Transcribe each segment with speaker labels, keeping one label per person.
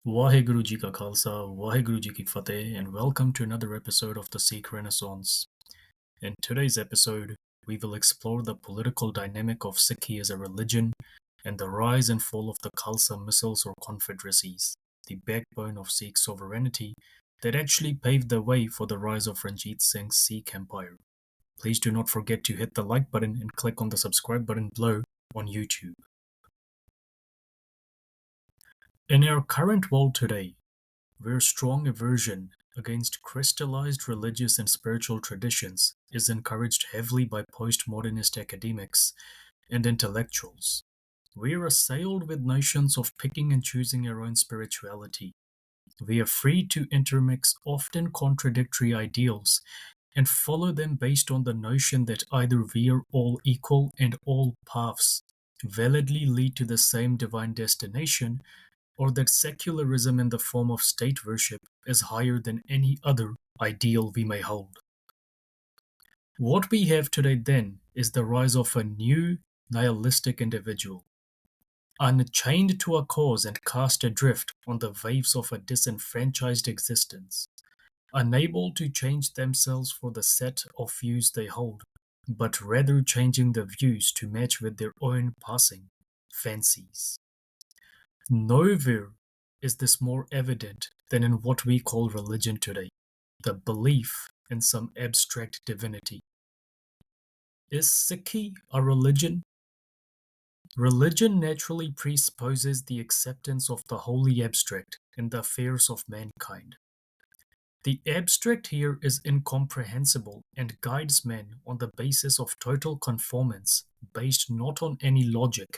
Speaker 1: Waheguru Ji Ka Khalsa, Waheguru Ji Ki Fateh, and welcome to another episode of the Sikh Renaissance. In today's episode, we will explore the political dynamic of Sikhi as a religion and the rise and fall of the Khalsa missals or confederacies, the backbone of Sikh sovereignty that actually paved the way for the rise of Ranjit Singh's Sikh empire. Please do not forget to hit the like button and click on the subscribe button below on YouTube. In our current world today, where strong aversion against crystallized religious and spiritual traditions is encouraged heavily by postmodernist academics and intellectuals, we are assailed with notions of picking and choosing our own spirituality. We are free to intermix often contradictory ideals and follow them based on the notion that either we are all equal and all paths validly lead to the same divine destination, or that secularism in the form of state worship is higher than any other ideal we may hold. What we have today then is the rise of a new nihilistic individual, unchained to a cause and cast adrift on the waves of a disenfranchised existence, unable to change themselves for the set of views they hold, but rather changing the views to match with their own passing fancies. Nowhere is this more evident than in what we call religion today, the belief in some abstract divinity. Is Sikhi a religion? Religion naturally presupposes the acceptance of the wholly abstract in the affairs of mankind. The abstract here is incomprehensible and guides men on the basis of total conformance based not on any logic,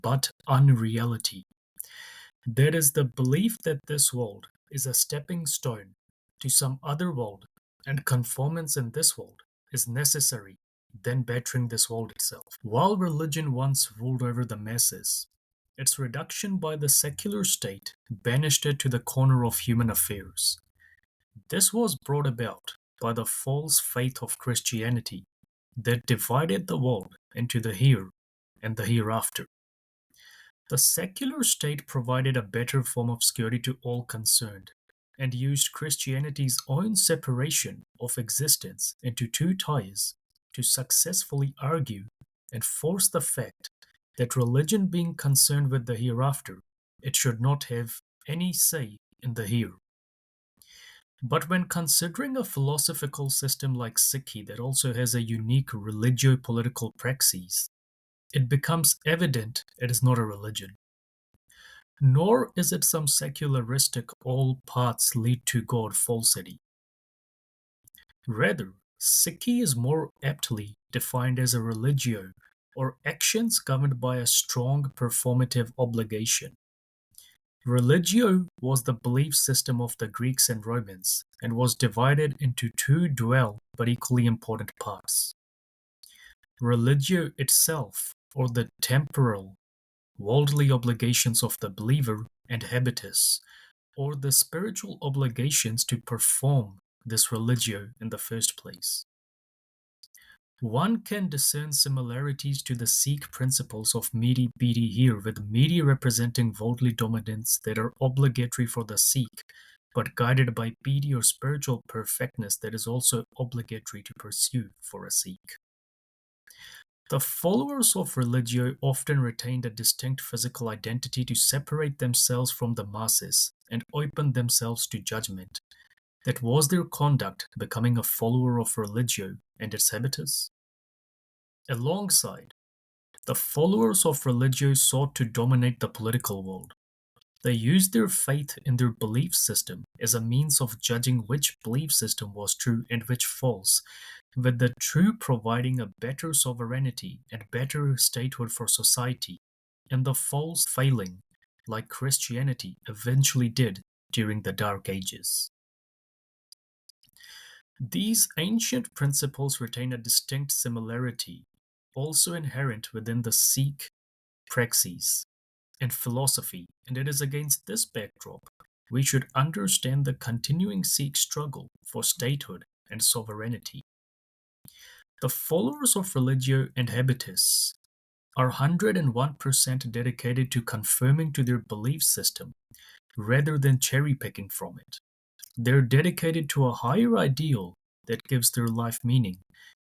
Speaker 1: but unreality. There is the belief that this world is a stepping stone to some other world, and conformance in this world is necessary than bettering this world itself. While religion once ruled over the masses, its reduction by the secular state banished it to the corner of human affairs. This was brought about by the false faith of Christianity that divided the world into the here and the hereafter. The secular state provided a better form of security to all concerned and used Christianity's own separation of existence into two tiers to successfully argue and force the fact that religion being concerned with the hereafter, it should not have any say in the here. But when considering a philosophical system like Sikhi that also has a unique religio-political praxis, it becomes evident it is not a religion. Nor is it some secularistic all paths lead to God falsity. Rather, Sikhi is more aptly defined as a religio, or actions governed by a strong performative obligation. Religio was the belief system of the Greeks and Romans, and was divided into two dual but equally important parts. Religio itself, or the temporal, worldly obligations of the believer, and habitus, or the spiritual obligations to perform this religio in the first place. One can discern similarities to the Sikh principles of midi bidi here, with midi representing worldly dominance that are obligatory for the Sikh, but guided by bidi or spiritual perfectness that is also obligatory to pursue for a Sikh. The followers of Religio often retained a distinct physical identity to separate themselves from the masses and open themselves to judgment. That was their conduct, becoming a follower of Religio and its habitus. Alongside, the followers of Religio sought to dominate the political world. They used their faith in their belief system as a means of judging which belief system was true and which false, with the true providing a better sovereignty and better statehood for society, and the false failing, like Christianity eventually did during the Dark Ages. These ancient principles retain a distinct similarity, also inherent within the Sikh praxis and philosophy, and it is against this backdrop we should understand the continuing Sikh struggle for statehood and sovereignty. The followers of Religio and habitus are 101% dedicated to conforming to their belief system, rather than cherry-picking from it. They're dedicated to a higher ideal that gives their life meaning,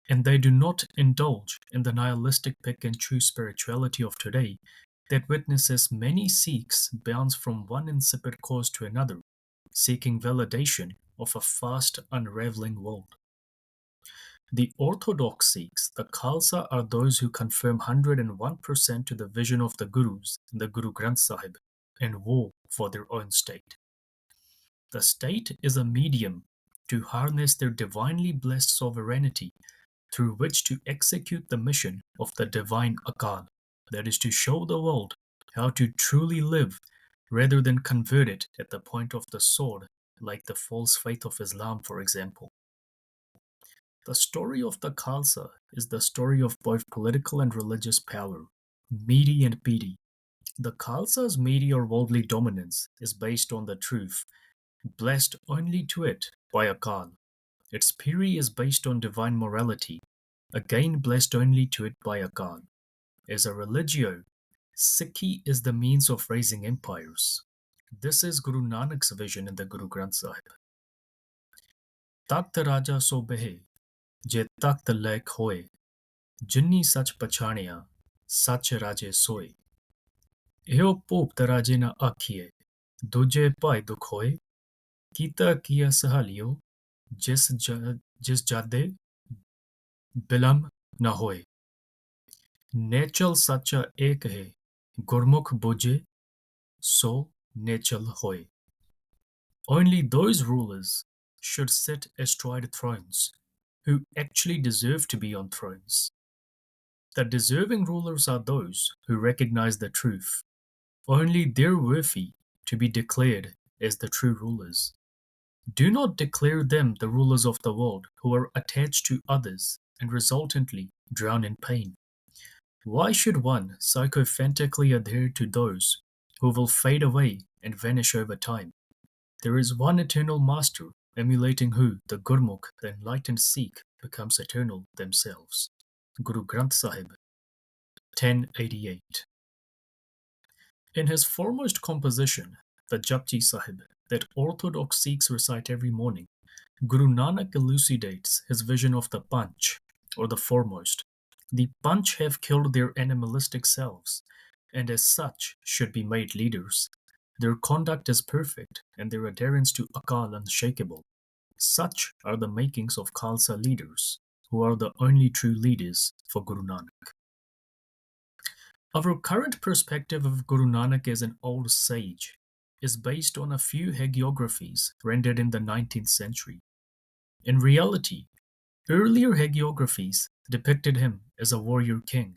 Speaker 1: and they do not indulge in the nihilistic pick-and-choose spirituality of today that witnesses many Sikhs bounce from one insipid cause to another, seeking validation of a fast unraveling world. The orthodox Sikhs, the Khalsa, are those who conform 101% to the vision of the Gurus in the Guru Granth Sahib and war for their own state. The state is a medium to harness their divinely blessed sovereignty through which to execute the mission of the divine Akal, that is to show the world how to truly live rather than convert it at the point of the sword, like the false faith of Islam, for example. The story of the Khalsa is the story of both political and religious power, meaty and peaty. The Khalsa's meaty or worldly dominance is based on the truth, blessed only to it by Akal. Its piri is based on divine morality, again blessed only to it by Akal. As a religio, Sikhi is the means of raising empires. This is Guru Nanak's vision in the Guru Granth Sahib. Takht Raja so behe, je takht laik hoye, jinni sach pachaniya, sach raje soye. Eo poop taraje na akhiye, duje pai dukh hoye, kita kiya sahaliyo, jis jade bilam na hoye. Nechal sacha ek hai, gurmukh buje, so nechal hoye. Only those rulers should sit astride thrones who actually deserve to be on thrones. The deserving rulers are those who recognize the truth. Only they're worthy to be declared as the true rulers. Do not declare them the rulers of the world who are attached to others and resultantly drown in pain. Why should one sycophantically adhere to those who will fade away and vanish over time? There is one eternal master, emulating who the Gurmukh, the enlightened Sikh, becomes eternal themselves. Guru Granth Sahib, 1088. In his foremost composition, the Japji Sahib, that orthodox Sikhs recite every morning, Guru Nanak elucidates his vision of the Panch, or the foremost. The Panch have killed their animalistic selves, and as such should be made leaders. Their conduct is perfect, and their adherence to Akal unshakable. Such are the makings of Khalsa leaders, who are the only true leaders for Guru Nanak. Our current perspective of Guru Nanak as an old sage is based on a few hagiographies rendered in the 19th century. In reality, earlier hagiographies depicted him as a warrior king.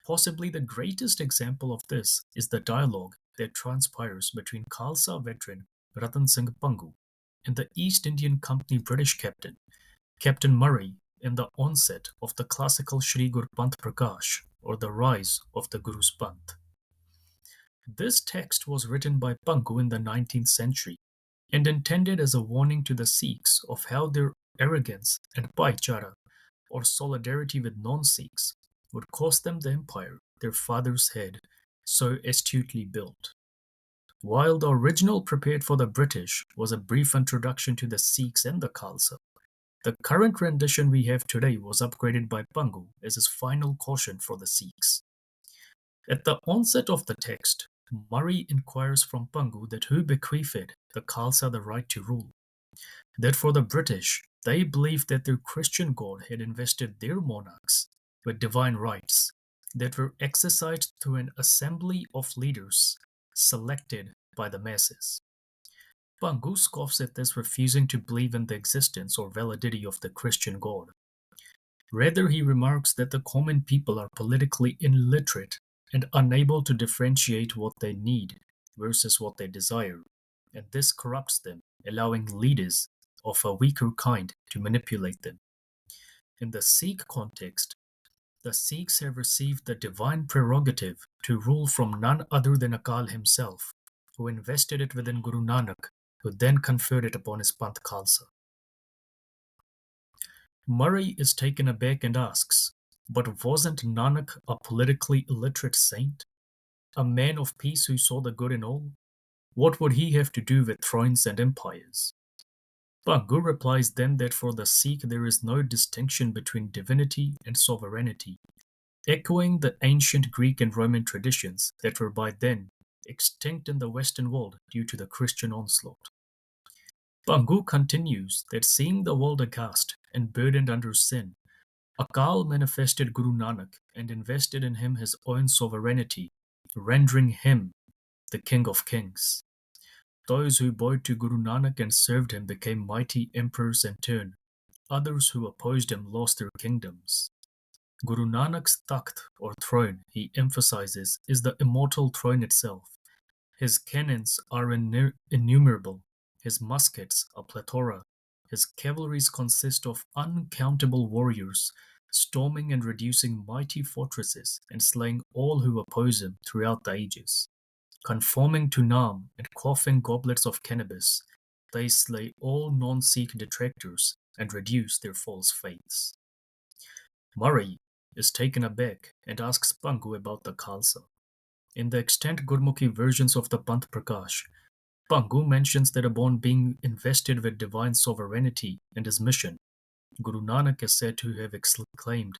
Speaker 1: Possibly the greatest example of this is the dialogue that transpires between Khalsa veteran Ratan Singh Pangu and the East Indian Company British captain, Captain Murray, in the onset of the classical Shri Gur Panth Prakash, or the rise of the Guru's Panth. This text was written by Pangu in the 19th century and intended as a warning to the Sikhs of how their arrogance and bhaichara, or solidarity with non-Sikhs, would cost them the empire their fathers had so astutely built. While the original prepared for the British was a brief introduction to the Sikhs and the Khalsa, the current rendition we have today was upgraded by Pangu as his final caution for the Sikhs. At the onset of the text, Murray inquires from Pangu that who bequeathed the Khalsa the right to rule. That for the British, they believed that their Christian God had invested their monarchs with divine rights that were exercised through an assembly of leaders selected by the masses. Pangu scoffs at this, refusing to believe in the existence or validity of the Christian God. Rather, he remarks that the common people are politically illiterate and unable to differentiate what they need versus what they desire, and this corrupts them, allowing leaders of a weaker kind to manipulate them. In the Sikh context, the Sikhs have received the divine prerogative to rule from none other than Akal himself, who invested it within Guru Nanak, who then conferred it upon his Panth Khalsa. Murray is taken aback and asks, but wasn't Nanak a politically illiterate saint? A man of peace who saw the good in all? What would he have to do with thrones and empires? Bhangu replies then that for the Sikh there is no distinction between divinity and sovereignty, echoing the ancient Greek and Roman traditions that were by then extinct in the Western world due to the Christian onslaught. Bhangu continues that seeing the world aghast and burdened under sin, Akal manifested Guru Nanak and invested in him his own sovereignty, rendering him the king of kings. Those who bowed to Guru Nanak and served him became mighty emperors in turn. Others who opposed him lost their kingdoms. Guru Nanak's takht or throne, he emphasizes, is the immortal throne itself. His cannons are innumerable, his muskets a plethora, his cavalries consist of uncountable warriors, storming and reducing mighty fortresses and slaying all who oppose him throughout the ages. Conforming to Nam and quaffing goblets of cannabis, they slay all non-Sikh detractors and reduce their false faiths. Murray is taken aback and asks Bhangu about the Khalsa. In the extant Gurmukhi versions of the Panth Prakash, Bhangu mentions that upon being invested with divine sovereignty and his mission, Guru Nanak is said to have exclaimed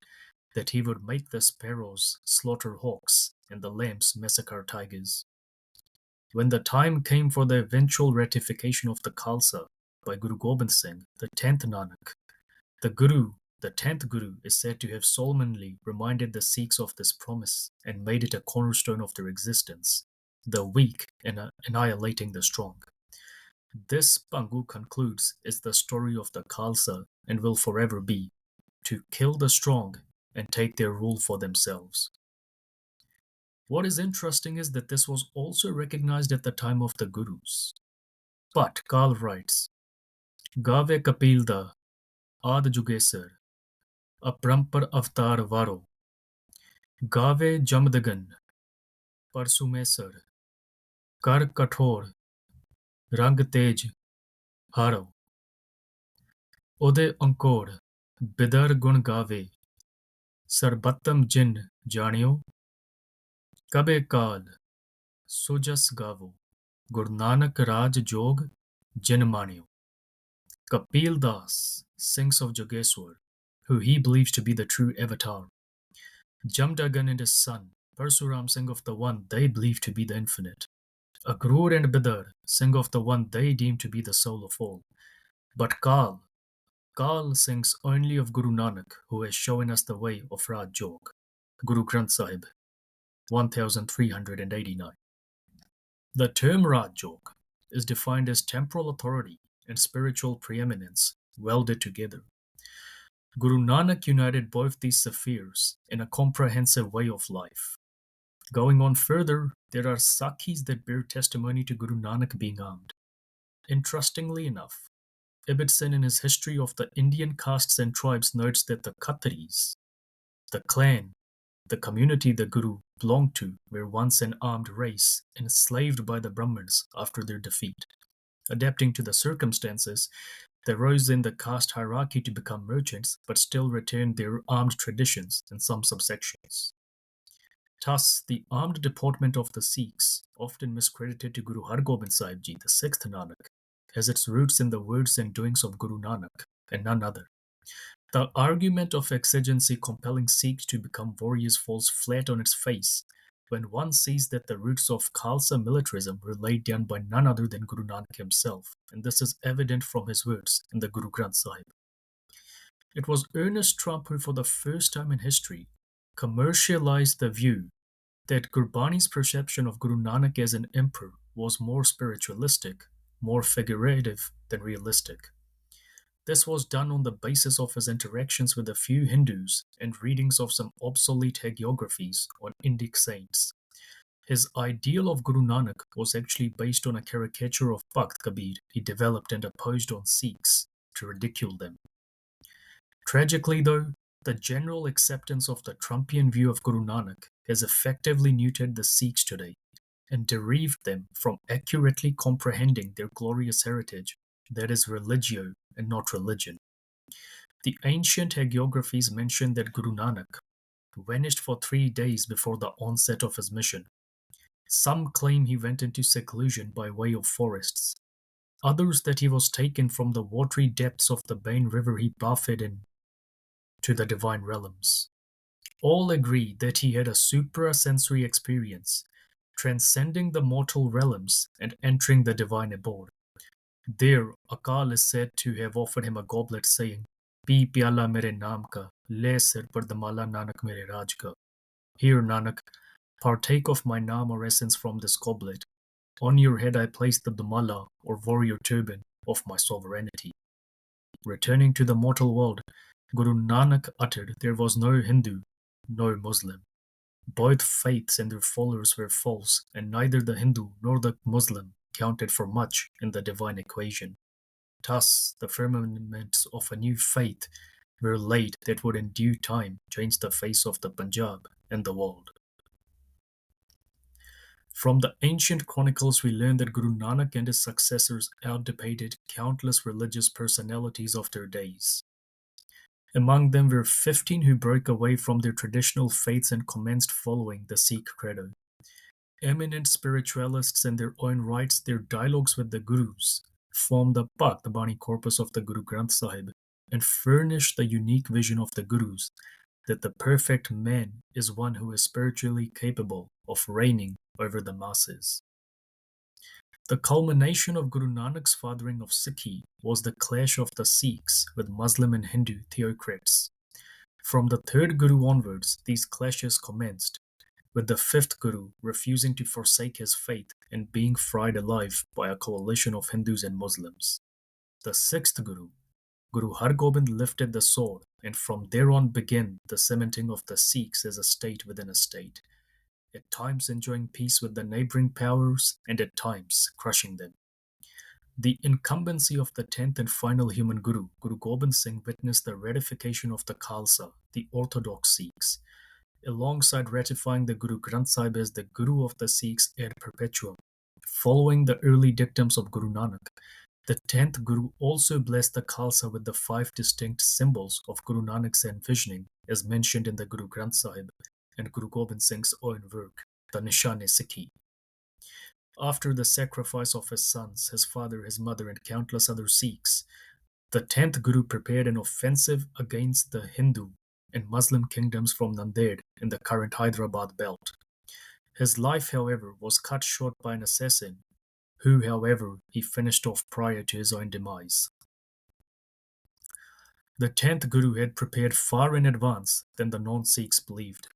Speaker 1: that he would make the sparrows slaughter hawks and the lambs massacre tigers. When the time came for the eventual ratification of the Khalsa by Guru Gobind Singh, the 10th Nanak, the 10th Guru, is said to have solemnly reminded the Sikhs of this promise and made it a cornerstone of their existence, the weak annihilating the strong. This, Bhangu concludes, is the story of the Khalsa and will forever be to kill the strong and take their rule for themselves. What is interesting is that this was also recognized at the time of the Gurus. But Kal writes, Gave Kapilda Ad Jugesar, Aprampar Avatar Varo, Gave Jamdagan, Parsumesar, Kar Kathor, Rang Tej, Haro, Ode Ankor, Bidar Gun Gave, Sarbattam Jin Janio, Kabe Kal, Sujas Gavo, Guru Nanak Raj Jog, Jin Manio. Kapil Das sings of Jogeswar, who he believes to be the true avatar. Jamdagan and his son, Parsuram, sing of the one they believe to be the infinite. Akrur and Bidar sing of the one they deem to be the soul of all. But Kal sings only of Guru Nanak, who has shown us the way of Raj Jog. Guru Granth Sahib, 1389. The term Raj Jog is defined as temporal authority and spiritual preeminence welded together. Guru Nanak united both these spheres in a comprehensive way of life. Going on further, there are Sakhis that bear testimony to Guru Nanak being armed. Interestingly enough, Ibbotson in his History of the Indian Castes and Tribes notes that the Khatris, the clan, the community the Guru belonged to, were once an armed race enslaved by the Brahmins after their defeat. Adapting to the circumstances, they rose in the caste hierarchy to become merchants, but still retained their armed traditions in some subsections. Thus, the armed deportment of the Sikhs, often miscredited to Guru Hargobind Sahib Ji, the sixth Nanak, has its roots in the words and doings of Guru Nanak, and none other. The argument of exigency compelling Sikhs to become warriors falls flat on its face when one sees that the roots of Khalsa militarism were laid down by none other than Guru Nanak himself, and this is evident from his words in the Guru Granth Sahib. It was Ernest Trump who, for the first time in history, commercialized the view that Gurbani's perception of Guru Nanak as an emperor was more spiritualistic, more figurative than realistic. This was done on the basis of his interactions with a few Hindus and readings of some obsolete hagiographies on Indic saints. His ideal of Guru Nanak was actually based on a caricature of Bhakt Kabir he developed and opposed on Sikhs to ridicule them. Tragically, though, the general acceptance of the Trumpian view of Guru Nanak has effectively neutered the Sikhs today and derived them from accurately comprehending their glorious heritage, that is religio and not religion. The ancient hagiographies mention that Guru Nanak vanished for 3 days before the onset of his mission. Some claim he went into seclusion by way of forests, others that he was taken from the watery depths of the Bain River he bathed in to the divine realms. All agree that he had a suprasensory experience, transcending the mortal realms and entering the divine abode. There, Akal is said to have offered him a goblet, saying, "Pee pyala mere naam ka, le sir par damala Nanak mere raj ka." Here, Nanak, partake of my naam or essence from this goblet. On your head I place the damala or warrior turban of my sovereignty. Returning to the mortal world, Guru Nanak uttered there was no Hindu, no Muslim. Both faiths and their followers were false, and neither the Hindu nor the Muslim counted for much in the divine equation. Thus, the firmaments of a new faith were laid that would in due time change the face of the Punjab and the world. From the ancient chronicles, we learn that Guru Nanak and his successors outdebated countless religious personalities of their days. Among them were 15 who broke away from their traditional faiths and commenced following the Sikh credo. Eminent spiritualists in their own rights, their dialogues with the Gurus formed the Bhakt Bani corpus of the Guru Granth Sahib and furnished the unique vision of the Gurus that the perfect man is one who is spiritually capable of reigning over the masses. The culmination of Guru Nanak's fathering of Sikhi was the clash of the Sikhs with Muslim and Hindu theocrats. From the third Guru onwards, these clashes commenced, with the fifth Guru refusing to forsake his faith and being fried alive by a coalition of Hindus and Muslims. The sixth Guru, Guru Har Gobind, lifted the sword, and from there on began the cementing of the Sikhs as a state within a state, at times enjoying peace with the neighboring powers and at times crushing them. The incumbency of the 10th and final human Guru, Guru Gobind Singh, witnessed the ratification of the Khalsa, the orthodox Sikhs, alongside ratifying the Guru Granth Sahib as the Guru of the Sikhs ad perpetuum. Following the early dictums of Guru Nanak, the 10th Guru also blessed the Khalsa with the 5 distinct symbols of Guru Nanak's envisioning, as mentioned in the Guru Granth Sahib and Guru Gobind Singh's own work, the Nishan-e-Sikhi. After the sacrifice of his sons, his father, his mother, and countless other Sikhs, the 10th Guru prepared an offensive against the Hindu and Muslim kingdoms from Nanded in the current Hyderabad belt. His life, however, was cut short by an assassin, who, however, he finished off prior to his own demise. The 10th Guru had prepared far in advance than the non-Sikhs believed.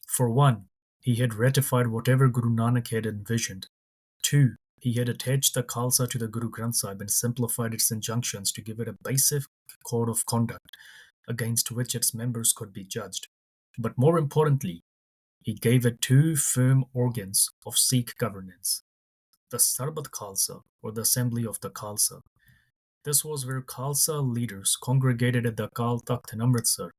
Speaker 1: For one, he had ratified whatever Guru Nanak had envisioned. 2, he had attached the Khalsa to the Guru Granth Sahib and simplified its injunctions to give it a basic code of conduct against which its members could be judged. But more importantly, he gave it 2 firm organs of Sikh governance: the Sarbat Khalsa, or the Assembly of the Khalsa. This was where Khalsa leaders congregated at the Akal Takht in Amritsar,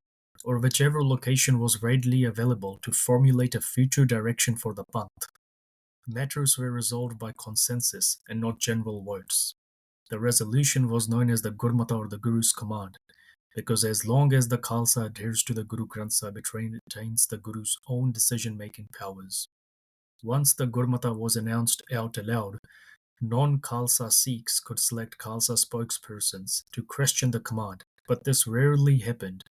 Speaker 1: or whichever location was readily available, to formulate a future direction for the Panth. Matters were resolved by consensus and not general votes. The resolution was known as the Gurmata, or the Guru's command, because as long as the Khalsa adheres to the Guru Granth Sahib, it retains the Guru's own decision-making powers. Once the Gurmata was announced out aloud, non-Khalsa Sikhs could select Khalsa spokespersons to question the command, but this rarely happened.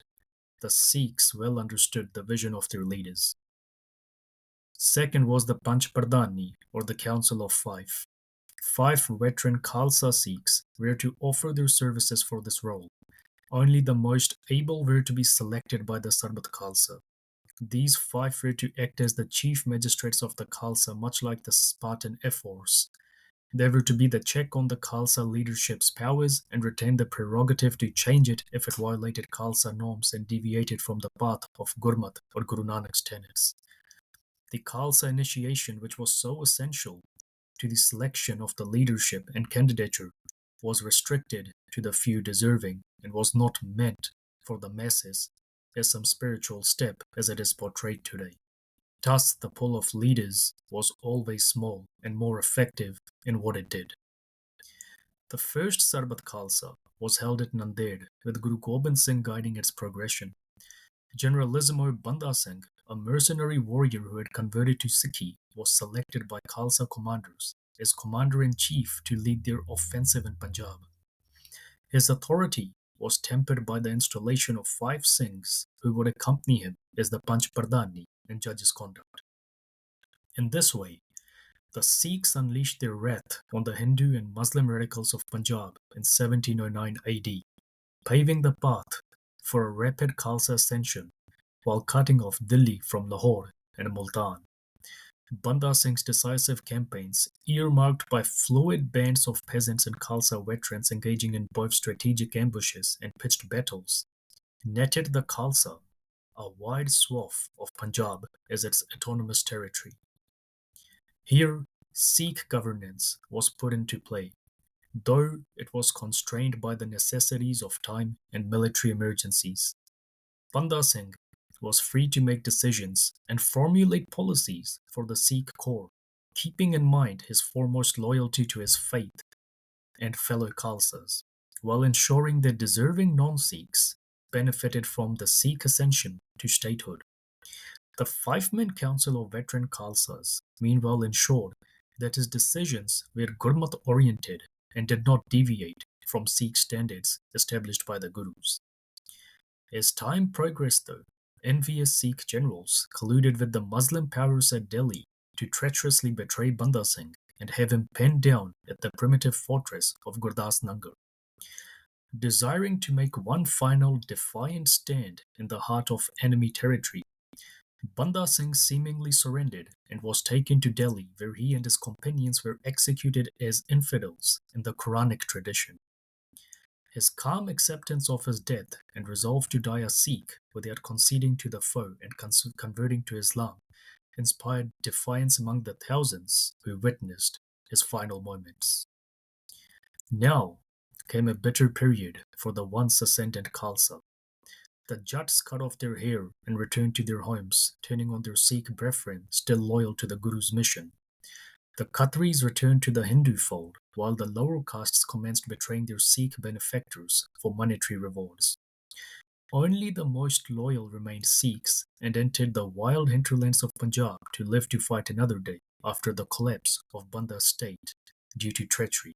Speaker 1: The Sikhs well understood the vision of their leaders. Second was the Panch Pradhani, or the Council of Five. 5 veteran Khalsa Sikhs were to offer their services for this role. Only the most able were to be selected by the Sarbat Khalsa. These 5 were to act as the chief magistrates of the Khalsa, much like the Spartan ethos. They were to be the check on the Khalsa leadership's powers and retain the prerogative to change it if it violated Khalsa norms and deviated from the path of Gurmat, or Guru Nanak's tenets. The Khalsa initiation, which was so essential to the selection of the leadership and candidature, was restricted to the few deserving and was not meant for the masses as some spiritual step as it is portrayed today. Thus, the pull of leaders was always small and more effective in what it did. The first Sarbat Khalsa was held at Nanded, with Guru Gobind Singh guiding its progression. Generalissimo Banda Singh, a mercenary warrior who had converted to Sikhi, was selected by Khalsa commanders as commander-in-chief to lead their offensive in Punjab. His authority was tempered by the installation of 5 Singhs who would accompany him as the Panch Pradhani and judge his conduct. In this way, the Sikhs unleashed their wrath on the Hindu and Muslim radicals of Punjab in 1709 AD, paving the path for a rapid Khalsa ascension while cutting off Delhi from Lahore and Multan. Banda Singh's decisive campaigns, earmarked by fluid bands of peasants and Khalsa veterans engaging in both strategic ambushes and pitched battles, netted the Khalsa a wide swath of Punjab as its autonomous territory. Here, Sikh governance was put into play, though it was constrained by the necessities of time and military emergencies. Banda Singh was free to make decisions and formulate policies for the Sikh core, keeping in mind his foremost loyalty to his faith and fellow Khalsas, while ensuring that deserving non-Sikhs benefited from the Sikh ascension to statehood. The five-man council of veteran Khalsas, meanwhile, ensured that his decisions were Gurmat-oriented and did not deviate from Sikh standards established by the Gurus. As time progressed, though, envious Sikh generals colluded with the Muslim powers at Delhi to treacherously betray Banda Singh and have him penned down at the primitive fortress of Gurdas Nangar. Desiring to make one final defiant stand in the heart of enemy territory, Banda Singh seemingly surrendered and was taken to Delhi, where he and his companions were executed as infidels in the Quranic tradition. His calm acceptance of his death and resolve to die a Sikh without conceding to the foe and converting to Islam inspired defiance among the thousands who witnessed his final moments. Now came a bitter period for the once ascendant Khalsa. The Jats cut off their hair and returned to their homes, turning on their Sikh brethren still loyal to the Guru's mission. The Khatris returned to the Hindu fold, while the lower castes commenced betraying their Sikh benefactors for monetary rewards. Only the most loyal remained Sikhs and entered the wild hinterlands of Punjab to live to fight another day after the collapse of Banda's state due to treachery.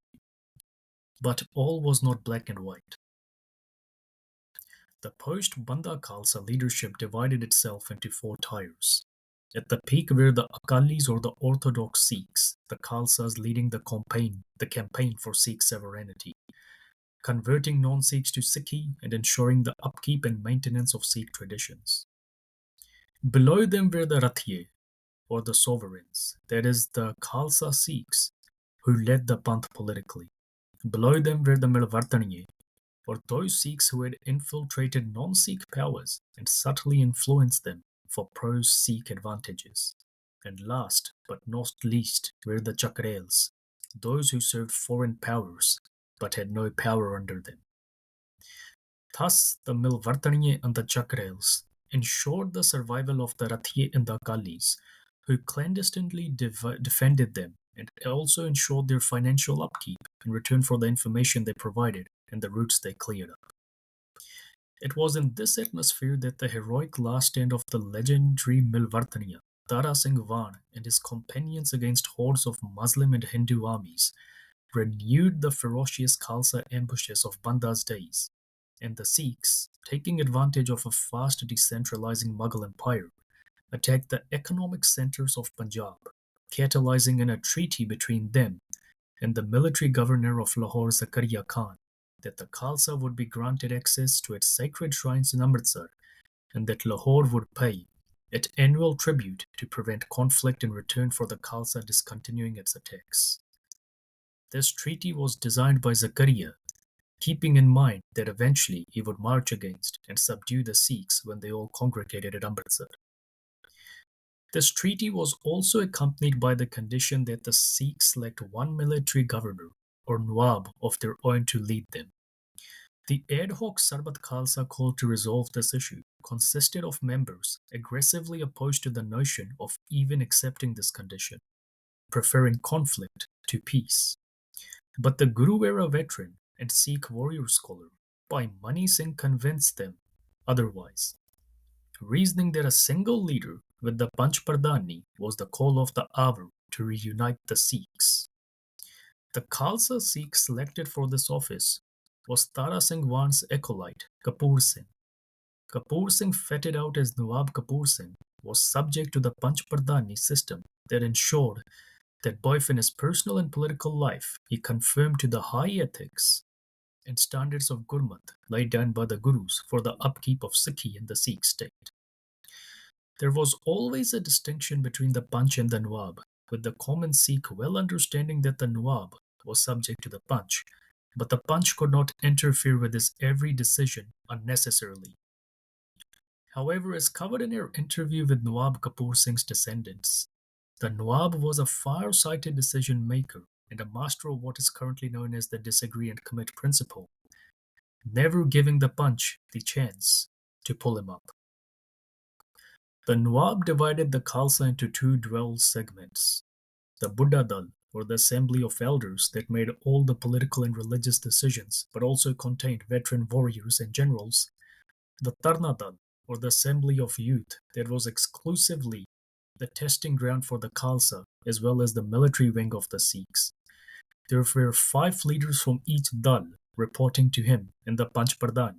Speaker 1: But all was not black and white. The post-Banda Khalsa leadership divided itself into 4 tiers. At the peak were the Akalis or the Orthodox Sikhs, the Khalsas leading the campaign for Sikh sovereignty, converting non-Sikhs to Sikhi and ensuring the upkeep and maintenance of Sikh traditions. Below them were the Rathiye, or the sovereigns, that is, the Khalsa Sikhs, who led the Panth politically. Below them were the Milvartaniye, or those Sikhs who had infiltrated non-Sikh powers and subtly influenced them for pro-Sikh advantages. And last but not least were the Chakrels, those who served foreign powers but had no power under them. Thus, the Milvartaniye and the Chakrels ensured the survival of the Rathiye and the Akalis, who clandestinely defended them and also ensured their financial upkeep in return for the information they provided and the routes they cleared up. It was in this atmosphere that the heroic last stand of the legendary Milvartaniya, Tara Singh Van, and his companions against hordes of Muslim and Hindu armies renewed the ferocious Khalsa ambushes of Banda's days, and the Sikhs, taking advantage of a fast decentralizing Mughal empire, attacked the economic centers of Punjab, catalyzing in a treaty between them and the military governor of Lahore Zakaria Khan that the Khalsa would be granted access to its sacred shrines in Amritsar and that Lahore would pay its annual tribute to prevent conflict in return for the Khalsa discontinuing its attacks. This treaty was designed by Zakaria, keeping in mind that eventually he would march against and subdue the Sikhs when they all congregated at Amritsar. This treaty was also accompanied by the condition that the Sikhs select one military governor or Nawab of their own to lead them. The ad hoc Sarbat Khalsa call to resolve this issue consisted of members aggressively opposed to the notion of even accepting this condition, preferring conflict to peace. But the Guru-era veteran and Sikh warrior scholar Bhai Mani Singh convinced them otherwise, reasoning that a single leader with the Panch Pradhani was the call of the hour to reunite the Sikhs. The Khalsa Sikh selected for this office was Tara Singh Wan's acolyte, Kapur Singh. Kapur Singh, fitted out as Nawab Kapur Singh, was subject to the Panch Pradhani system that ensured that both in his personal and political life he conformed to the high ethics and standards of Gurmat laid down by the Gurus for the upkeep of Sikhi in the Sikh state. There was always a distinction between the Panch and the Nawab, with the common Sikh well understanding that the Nawab was subject to the Panch, but the Panch could not interfere with his every decision unnecessarily. However, as covered in our interview with Nawab Kapur Singh's descendants, the Nawab was a far-sighted decision maker and a master of what is currently known as the disagree and commit principle, never giving the Panch the chance to pull him up. The Nawab divided the Khalsa into two dual segments: the Buddha Dal, or the assembly of elders that made all the political and religious decisions, but also contained veteran warriors and generals; the Tarna Dal, or the assembly of youth that was exclusively the testing ground for the Khalsa, as well as the military wing of the Sikhs. There were 5 leaders from each Dal reporting to him in the Panch Pradhan.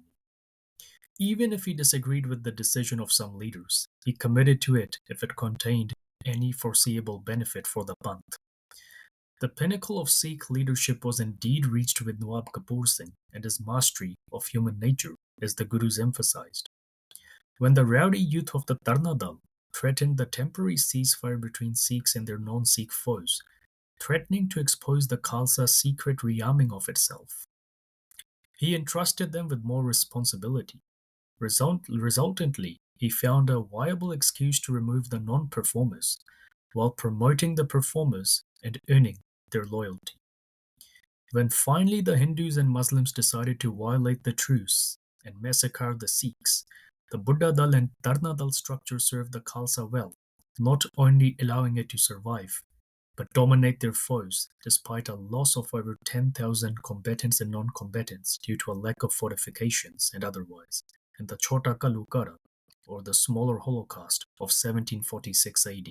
Speaker 1: Even if he disagreed with the decision of some leaders, he committed to it if it contained any foreseeable benefit for the Panth. The pinnacle of Sikh leadership was indeed reached with Nawab Kapur Singh and his mastery of human nature, as the Gurus emphasized. When the rowdy youth of the Tarna Dal threatened the temporary ceasefire between Sikhs and their non-Sikh foes, threatening to expose the Khalsa's secret rearming of itself, he entrusted them with more responsibility. Resultantly, he found a viable excuse to remove the non-performers, while promoting the performers and earning their loyalty. When finally the Hindus and Muslims decided to violate the truce and massacre the Sikhs, the Buddha Dal and Tarna Dal structure served the Khalsa well, not only allowing it to survive, but dominate their foes despite a loss of over 10,000 combatants and non-combatants due to a lack of fortifications and otherwise, in the Chota Kalukara, or the smaller Holocaust of 1746 AD.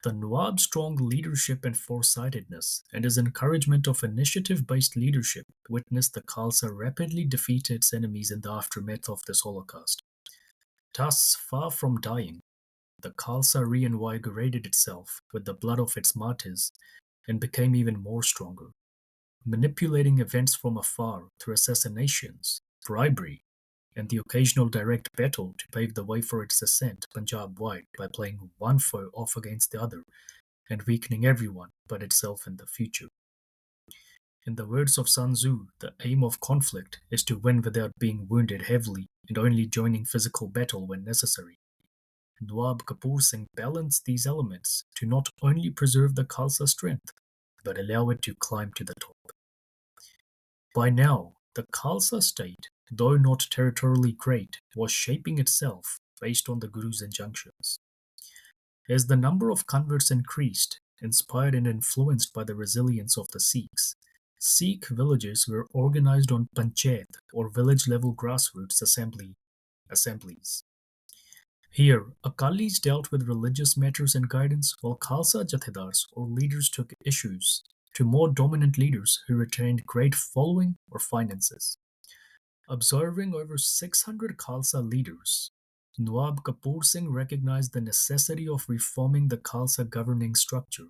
Speaker 1: The Nawab's strong leadership and foresightedness and his encouragement of initiative-based leadership witnessed the Khalsa rapidly defeat its enemies in the aftermath of this Holocaust. Thus, far from dying, the Khalsa reinvigorated itself with the blood of its martyrs and became even more stronger, manipulating events from afar through assassinations, bribery, and the occasional direct battle to pave the way for its ascent Punjab-wide by playing one foe off against the other and weakening everyone but itself in the future. In the words of Sun Tzu, the aim of conflict is to win without being wounded heavily and only joining physical battle when necessary. Nawab Kapur Singh balanced these elements to not only preserve the Khalsa strength, but allow it to climb to the top. By now, the Khalsa state, though not territorially great, was shaping itself based on the Guru's injunctions. As the number of converts increased, inspired and influenced by the resilience of the Sikhs, Sikh villages were organized on panchayat or village-level grassroots assemblies. Here, Akalis dealt with religious matters and guidance, while Khalsa Jathedars or leaders took issues to more dominant leaders who retained great following or finances. Observing over 600 Khalsa leaders, Nawab Kapur Singh recognized the necessity of reforming the Khalsa governing structure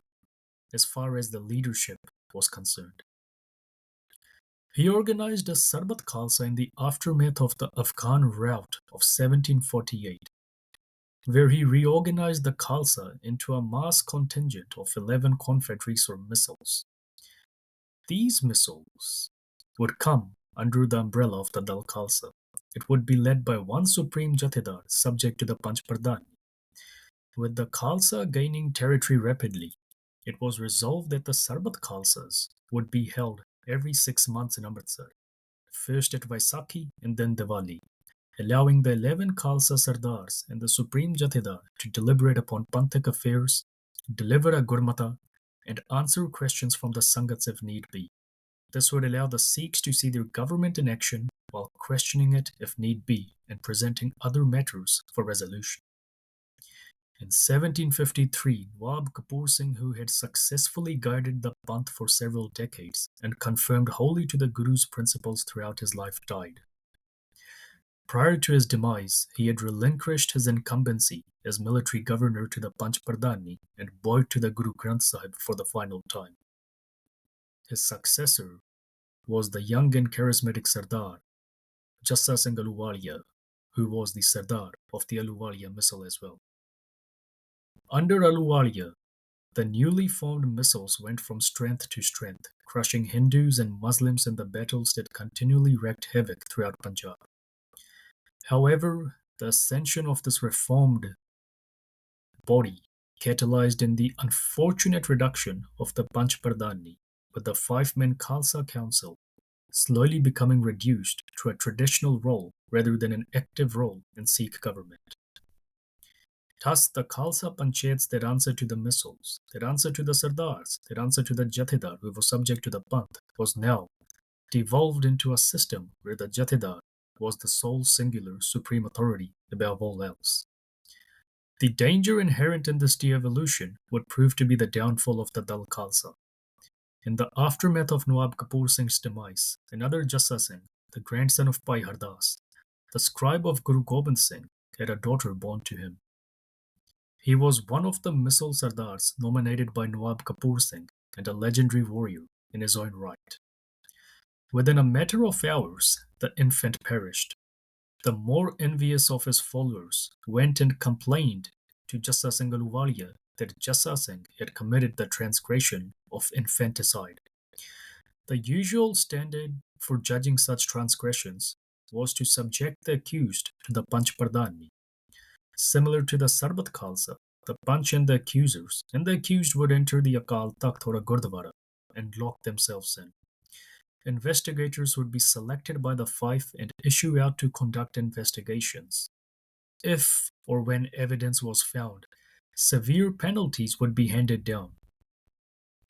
Speaker 1: as far as the leadership was concerned. He organized a Sarbat Khalsa in the aftermath of the Afghan rout of 1748, where he reorganized the Khalsa into a mass contingent of 11 confederacies or missals. These missals would come under the umbrella of the Dal Khalsa. It would be led by one supreme Jathedar subject to the Panch Pradhan. With the Khalsa gaining territory rapidly, it was resolved that the Sarbat Khalsas would be held every 6 months in Amritsar, first at Vaisakhi and then Diwali, allowing the 11 Khalsa Sardars and the Supreme Jathedar to deliberate upon Panthik affairs, deliver a Gurmata, and answer questions from the Sangats if need be. This would allow the Sikhs to see their government in action while questioning it if need be and presenting other matters for resolution. In 1753, Nawab Kapur Singh, who had successfully guided the Panth for several decades and confirmed wholly to the Guru's principles throughout his life, died. Prior to his demise, he had relinquished his incumbency as military governor to the Panch Pradhani and bowed to the Guru Granth Sahib for the final time. His successor was the young and charismatic Sardar, Jassa Singh Ahluwalia, who was the Sardar of the Ahluwalia Missile as well. Under Ahluwalia, the newly formed missiles went from strength to strength, crushing Hindus and Muslims in the battles that continually wreaked havoc throughout Punjab. However, the ascension of this reformed body catalyzed in the unfortunate reduction of the Panch Pradhani, with the five-man Khalsa Council slowly becoming reduced to a traditional role rather than an active role in Sikh government. Thus, the Khalsa Panchayats that answer to the missiles, that answer to the Sardars, that answer to the Jathedar who was subject to the Panth, was now devolved into a system where the Jathedar was the sole singular supreme authority above all else. The danger inherent in this de-evolution would prove to be the downfall of the Dal Khalsa. In the aftermath of Nawab Kapur Singh's demise, another Jassa Singh, the grandson of Bhai Hardas, the scribe of Guru Gobind Singh, had a daughter born to him. He was one of the missile Sardars nominated by Nawab Kapur Singh and a legendary warrior in his own right. Within a matter of hours, the infant perished. The more envious of his followers went and complained to Jassa Singh Ahluwalia that Jassa Singh had committed the transgression of infanticide. The usual standard for judging such transgressions was to subject the accused to the Panch Pradhani. Similar to the Sarbat Khalsa, the Panch and the accusers and the accused would enter the Akal Takht or a Gurdwara and lock themselves in. Investigators would be selected by the five and issue out to conduct investigations. If or when evidence was found, severe penalties would be handed down.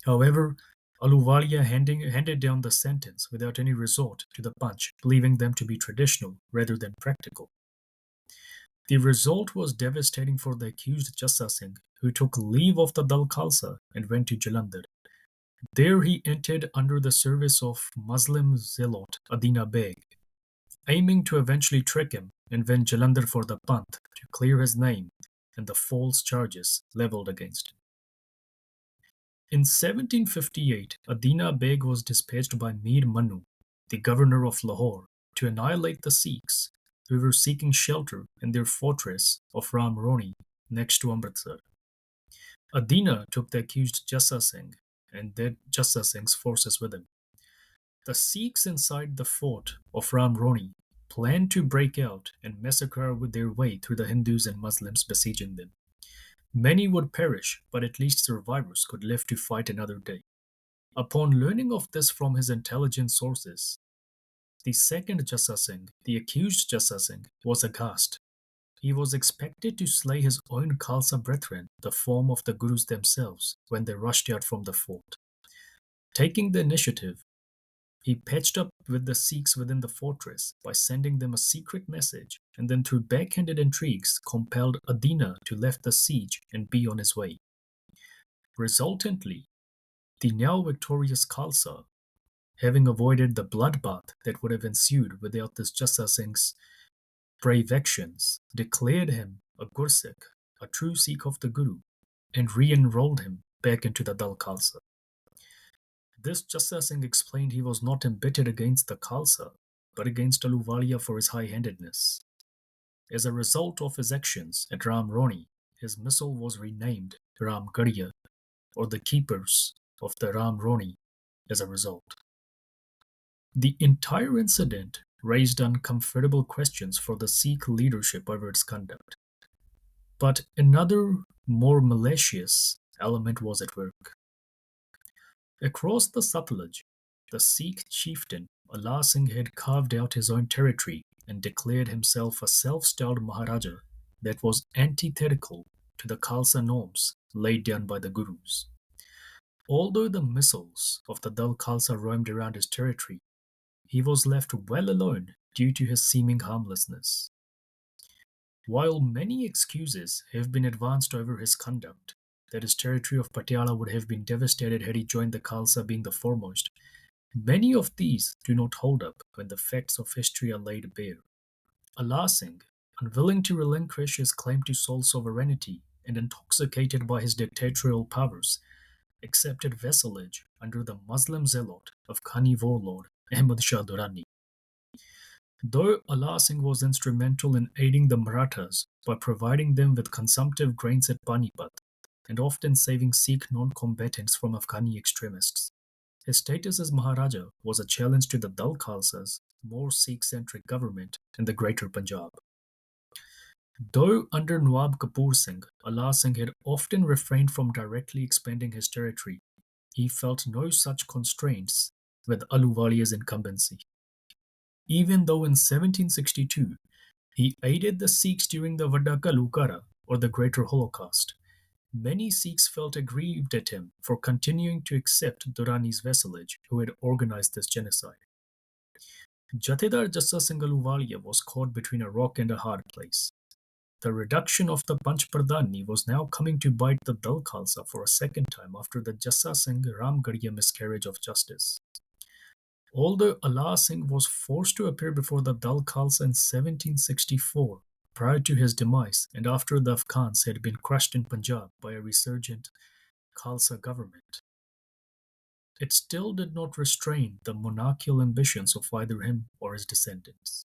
Speaker 1: However, Ahluwalia handed down the sentence without any resort to the Panch, believing them to be traditional rather than practical. The result was devastating for the accused Jassa Singh, who took leave of the Dal Khalsa and went to Jalandhar. There he entered under the service of Muslim zealot Adina Beg, aiming to eventually trick him and win Jalandhar for the Panth to clear his name and the false charges leveled against him. In 1758, Adina Beg was dispatched by Mir Manu, the governor of Lahore, to annihilate the Sikhs who were seeking shelter in their fortress of Ram Roni next to Amritsar. Adina took the accused Jassa Singh and led Jassa Singh's forces with him. The Sikhs inside the fort of Ram Roni planned to break out and massacre their way through the Hindus and Muslims besieging them. Many would perish, but at least survivors could live to fight another day. Upon learning of this from his intelligence sources, the second Jassa Singh, the accused Jassa Singh, was aghast. He was expected to slay his own Khalsa brethren, the form of the Gurus themselves, when they rushed out from the fort. Taking the initiative, he patched up with the Sikhs within the fortress by sending them a secret message, and then through backhanded intrigues compelled Adina to lift the siege and be on his way. Resultantly, the now victorious Khalsa, having avoided the bloodbath that would have ensued without this Jassa Singh's brave actions, declared him a Gursikh, a true Sikh of the Guru, and re-enrolled him back into the Dal Khalsa. This Jassa Singh explained he was not embittered against the Khalsa, but against Ahluwalia for his high-handedness. As a result of his actions at Ram Roni, his missile was renamed Ram Garya, or the keepers of the Ram Roni, as a result. The entire incident raised uncomfortable questions for the Sikh leadership over its conduct. But another, more malicious element was at work. Across the Satluj, the Sikh chieftain Allah Singh had carved out his own territory and declared himself a self-styled Maharaja that was antithetical to the Khalsa norms laid down by the Gurus. Although the missiles of the Dal Khalsa roamed around his territory, he was left well alone due to his seeming harmlessness. While many excuses have been advanced over his conduct, that his territory of Patiala would have been devastated had he joined the Khalsa being the foremost, many of these do not hold up when the facts of history are laid bare. Allah Singh, unwilling to relinquish his claim to sole sovereignty and intoxicated by his dictatorial powers, accepted vassalage under the Muslim zealot of Khani warlord Ahmad Shah Durrani. Though Allah Singh was instrumental in aiding the Marathas by providing them with consumptive grains at Panipat and often saving Sikh non-combatants from Afghani extremists, his status as Maharaja was a challenge to the Dal Khalsa's more Sikh-centric government in the Greater Punjab. Though under Nawab Kapur Singh, Allah Singh had often refrained from directly expanding his territory, he felt no such constraints with Ahluwalia's incumbency. Even though in 1762 he aided the Sikhs during the Vadda Kalukara or the Greater Holocaust, many Sikhs felt aggrieved at him for continuing to accept Durrani's vassalage, who had organized this genocide. Jathedar Jassa Singh Ahluwalia was caught between a rock and a hard place. The reduction of the Panch Pradhani was now coming to bite the Dal Khalsa for a second time after the Jassa Singh Ramgarhia miscarriage of justice. Although Allah Singh was forced to appear before the Dal Khalsa in 1764, prior to his demise and after the Afghans had been crushed in Punjab by a resurgent Khalsa government, it still did not restrain the monarchical ambitions of either him or his descendants.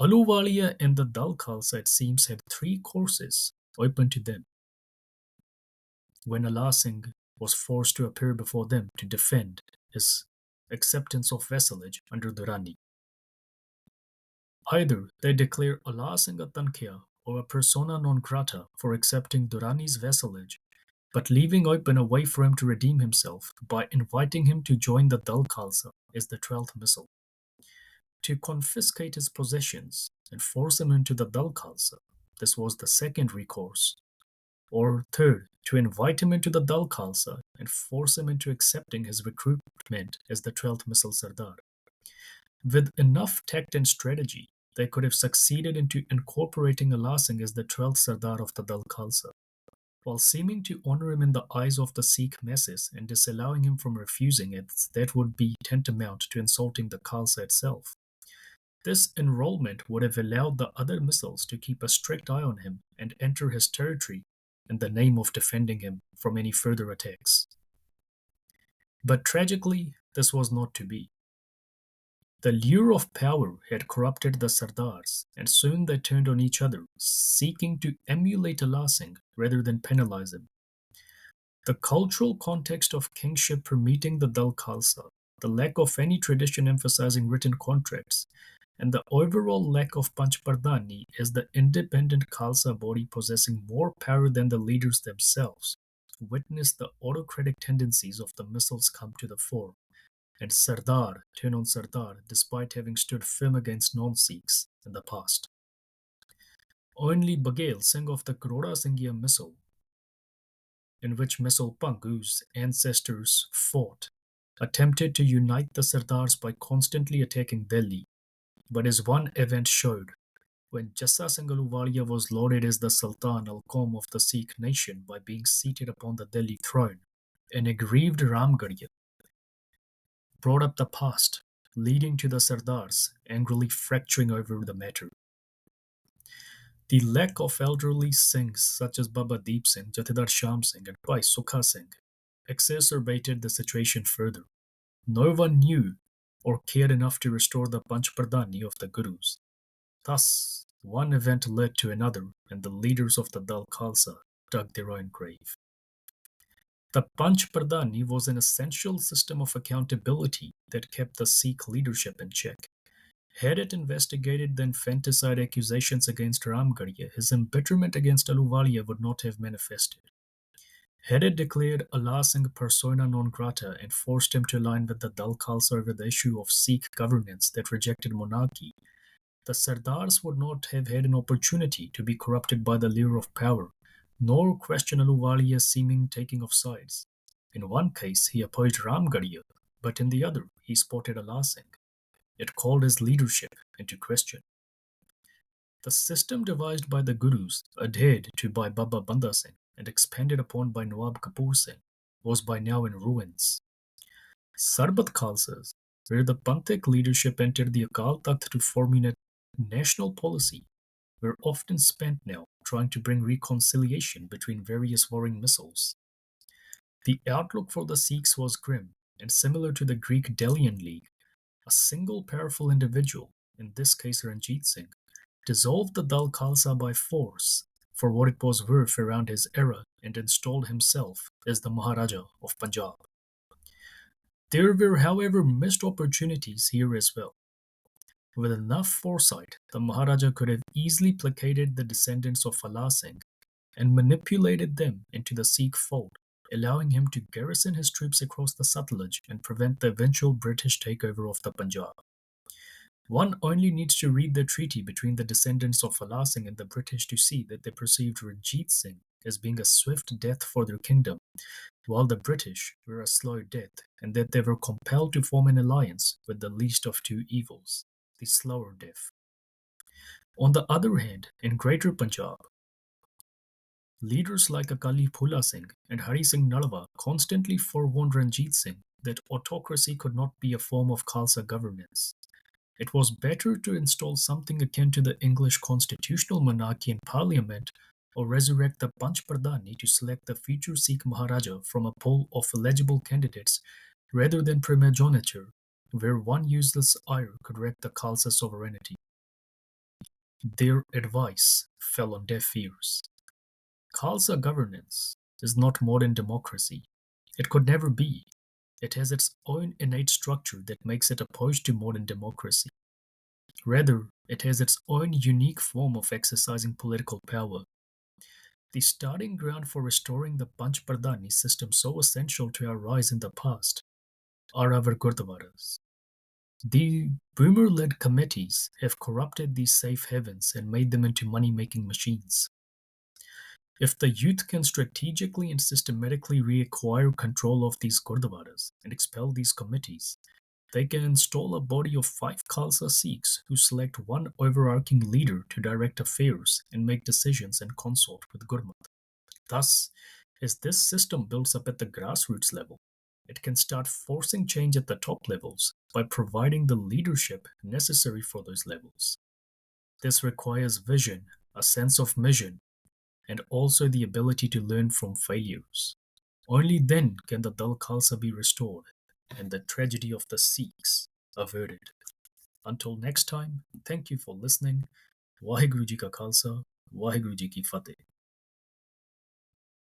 Speaker 1: Ahluwalia and the Dal Khalsa, it seems, had three courses open to them when Allah Singh was forced to appear before them to defend his acceptance of vassalage under Durrani. Either they declare Allah Singh a Tankhya or a persona non grata for accepting Durrani's vassalage, but leaving open a way for him to redeem himself by inviting him to join the Dal Khalsa is the 12th missile. To confiscate his possessions and force him into the Dal Khalsa, this was the second recourse. Or third, to invite him into the Dal Khalsa and force him into accepting his recruitment as the 12th missile Sardar. With enough tact and strategy, they could have succeeded into incorporating Allah Singh as the 12th Sardar of the Dal Khalsa, while seeming to honor him in the eyes of the Sikh masses and disallowing him from refusing it. That would be tantamount to insulting the Khalsa itself. This enrollment would have allowed the other missiles to keep a strict eye on him and enter his territory in the name of defending him from any further attacks. But tragically, this was not to be. The lure of power had corrupted the Sardars, and soon they turned on each other, seeking to emulate Allah Singh rather than penalize him. The cultural context of kingship permeating the Dal Khalsa, the lack of any tradition emphasizing written contracts, and the overall lack of Panch Pradhani as the independent Khalsa body possessing more power than the leaders themselves, witnessed the autocratic tendencies of the missiles come to the fore, and Sardar turn on Sardar despite having stood firm against non-Sikhs in the past. Only Baghel Singh of the Karora Singhia missile, in which Missile Pangu's ancestors fought, attempted to unite the Sardars by constantly attacking Delhi, but as one event showed, when Jassa Singh Ahluwalia was lauded as the Sultan al-Qaum of the Sikh nation by being seated upon the Delhi throne, an aggrieved Ramgarhia brought up the past, leading to the Sardars angrily fracturing over the matter. The lack of elderly Singhs such as Baba Deep Singh, Jathedar Sham Singh, and Bhai Sukha Singh exacerbated the situation further. No one knew or cared enough to restore the Panch Pradhani of the Gurus. Thus, one event led to another, and the leaders of the Dal Khalsa dug their own grave. The Panch Pradhani was an essential system of accountability that kept the Sikh leadership in check. Had it investigated the infanticide accusations against Ramgarhia, his embitterment against Ahluwalia would not have manifested. Had it declared Allah Singh persona non grata and forced him to align with the Dal Khalsa over the issue of Sikh governance that rejected monarchy, the Sardars would not have had an opportunity to be corrupted by the lure of power, nor question Ahluwalia's seeming taking of sides. In one case, he opposed Ramgarhia, but in the other, he spotted Allah Singh. It called his leadership into question. The system devised by the Gurus, adhered to by Baba Banda Singh, and expanded upon by Nawab Kapur Singh, was by now in ruins. Sarbat Khalsas, where the Panthik leadership entered the Akal Takht to formulate national policy, were often spent now trying to bring reconciliation between various warring missiles. The outlook for the Sikhs was grim, and similar to the Greek Delian League, a single powerful individual, in this case Ranjit Singh, dissolved the Dal Khalsa by force for what it was worth around his era and installed himself as the Maharaja of Punjab. There were, however, missed opportunities here as well. With enough foresight, the Maharaja could have easily placated the descendants of Allah Singh and manipulated them into the Sikh fold, allowing him to garrison his troops across the Satluj and prevent the eventual British takeover of the Punjab. One only needs to read the treaty between the descendants of Allah Singh and the British to see that they perceived Ranjit Singh as being a swift death for their kingdom, while the British were a slow death, and that they were compelled to form an alliance with the least of two evils, the slower death. On the other hand, in Greater Punjab, leaders like Akali Phula Singh and Hari Singh Nalwa constantly forewarned Ranjit Singh that autocracy could not be a form of Khalsa governance. It was better to install something akin to the English constitutional monarchy in parliament or resurrect the Panch Pradhani to select the future Sikh Maharaja from a pool of eligible candidates rather than primogeniture, where one useless heir could wreck the Khalsa sovereignty. Their advice fell on deaf ears. Khalsa governance is not modern democracy. It could never be. It has its own innate structure that makes it opposed to modern democracy. Rather, it has its own unique form of exercising political power. The starting ground for restoring the Panch Pradhani system so essential to our rise in the past are our Gurdwaras. The boomer-led committees have corrupted these safe havens and made them into money-making machines. If the youth can strategically and systematically reacquire control of these Gurdwaras and expel these committees, they can install a body of 5 Khalsa Sikhs who select one overarching leader to direct affairs and make decisions in consort with Gurmat. Thus, as this system builds up at the grassroots level, it can start forcing change at the top levels by providing the leadership necessary for those levels. This requires vision, a sense of mission, and also the ability to learn from failures. Only then can the Dal Khalsa be restored and the tragedy of the Sikhs averted. Until next time, thank you for listening. Waheguru Ji Ka Khalsa, Waheguru Ji Ki Fateh.